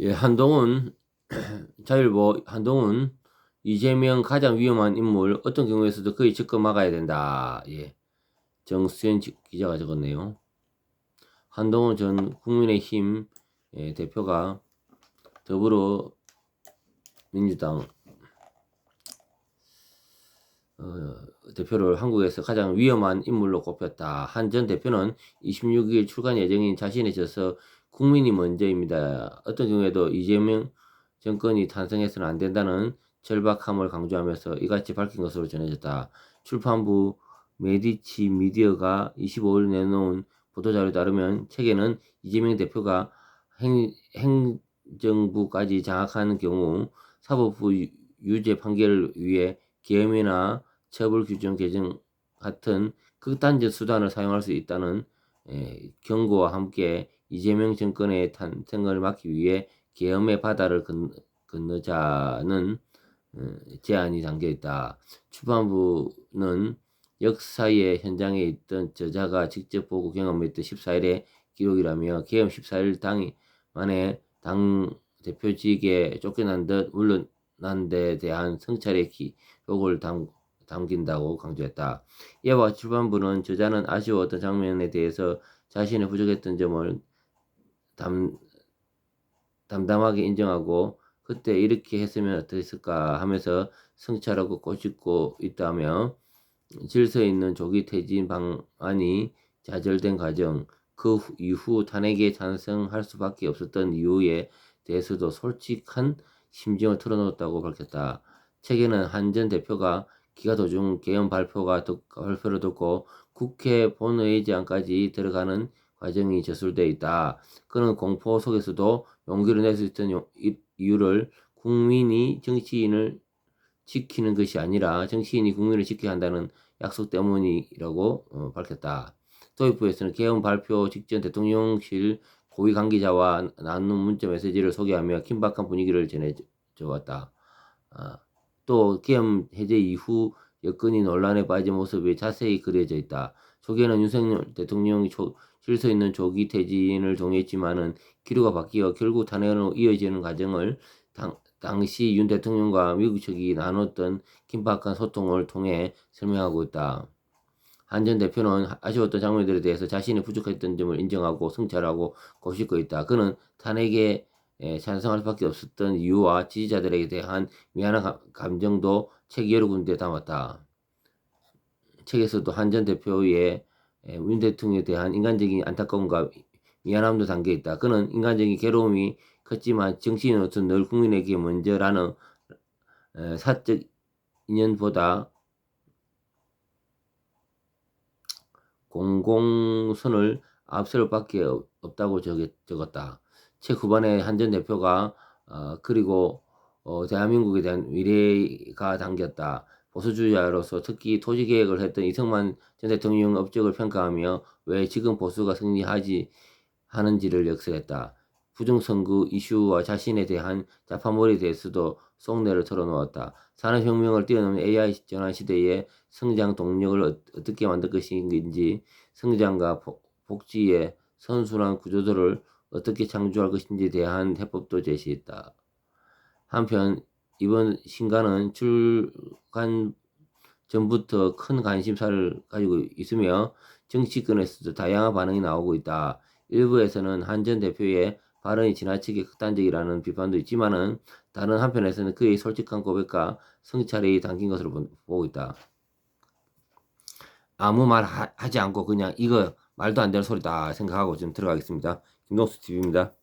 예, 한동훈 자율보 한동훈 이재명 가장 위험한 인물 어떤 경우에서도 거의 적극 막아야 된다. 예, 정수현 기자가 적었네요. 한동훈 전 국민의힘 대표가 더불어민주당 대표를 한국에서 가장 위험한 인물로 꼽혔다. 한 전 대표는 26일 출간 예정인 자신의 저서 국민이 먼저입니다. 어떤 경우에도 이재명 정권이 탄생해서는 안 된다는 절박함을 강조하면서 이같이 밝힌 것으로 전해졌다. 출판부 메디치 미디어가 25일 내놓은 보도자료에 따르면 책에는 이재명 대표가 행정부까지 장악하는 경우 사법부 유죄 판결을 위해 계엄이나 처벌 규정 개정 같은 극단적 수단을 사용할 수 있다는 경고와 함께 이재명 정권의 탄생을 막기 위해 계엄의 바다를 건너자는 제안이 담겨 있다. 출판부는 역사의 현장에 있던 저자가 직접 보고 경험했던 14일의 기록이라며 계엄 14일 당 만에 당 대표직에 쫓겨난 듯 물러난 데 대한 성찰의 기록을 담긴다고 강조했다. 이와 출판부는 저자는 아쉬웠던 장면에 대해서 자신의 부족했던 점을 담담하게 인정하고 그때 이렇게 했으면 어땠을까 하면서 성찰하고 꼬집고 있다며 질서 있는 조기 퇴진 방안이 좌절된 과정, 그 이후 탄핵에 찬성할 수밖에 없었던 이유에 대해서도 솔직한 심정을 털어놓았다고 밝혔다. 책에는 한 전 대표가 기가 도중 계엄 발표를 듣고 국회 본회의장까지 들어가는 과정이 저술돼 있다. 그는 공포 속에서도 용기를 낼 수 있던 이유를 국민이 정치인을 지키는 것이 아니라 정치인이 국민을 지켜야 한다는 약속 때문이라고 밝혔다. 도입부에서는 계엄 발표 직전 대통령실 고위 관계자와 나눈 문자 메시지를 소개하며 긴박한 분위기를 전해주었다. 또 계엄 해제 이후 여건이 논란에 빠진 모습이 자세히 그려져 있다. 초기에는 윤석열 대통령이 질서 있는 조기 퇴진을 동의했지만은 기류가 바뀌어 결국 탄핵으로 이어지는 과정을 당시 윤 대통령과 미국 측이 나눴던 긴박한 소통을 통해 설명하고 있다. 한 전 대표는 아쉬웠던 장면들에 대해서 자신이 부족했던 점을 인정하고 성찰하고 고집고 있다. 그는 탄핵에 찬성할 수밖에 없었던 이유와 지지자들에게 대한 미안한 감정도 책 여러 군데 담았다. 책에서도 한 전 대표의 윤 대통령에 대한 인간적인 안타까움과 미안함도 담겨 있다. 그는 인간적인 괴로움이 컸지만 정치인으로서 늘 국민에게 먼저라는 사적 인연보다 공공선을 앞설 밖에 없다고 적었다. 책 후반에 한 전 대표가 그리고 대한민국에 대한 미래가 담겼다. 보수주의자로서 특히 토지개혁을 했던 이승만 전 대통령 업적을 평가하며 왜 지금 보수가 승리하지 하는지를 역설했다. 부정선거 이슈와 자신에 대한 자파몰이에 대해서도 속내를 털어놓았다. 산업혁명을 뛰어넘는 AI 전환 시대에 성장 동력을 어떻게 만들 것인지, 성장과 복지의 선순환 구조들을 어떻게 창조할 것인지에 대한 해법도 제시했다. 한편 이번 신간은 출간 전부터 큰 관심사를 가지고 있으며 정치권에서도 다양한 반응이 나오고 있다. 일부에서는 한 전 대표의 발언이 지나치게 극단적이라는 비판도 있지만은 다른 한편에서는 그의 솔직한 고백과 성찰이 담긴 것으로 보고 있다. 아무 말 하지 않고 그냥 이거 말도 안 되는 소리다 생각하고 좀 들어가겠습니다. 김동수 TV입니다.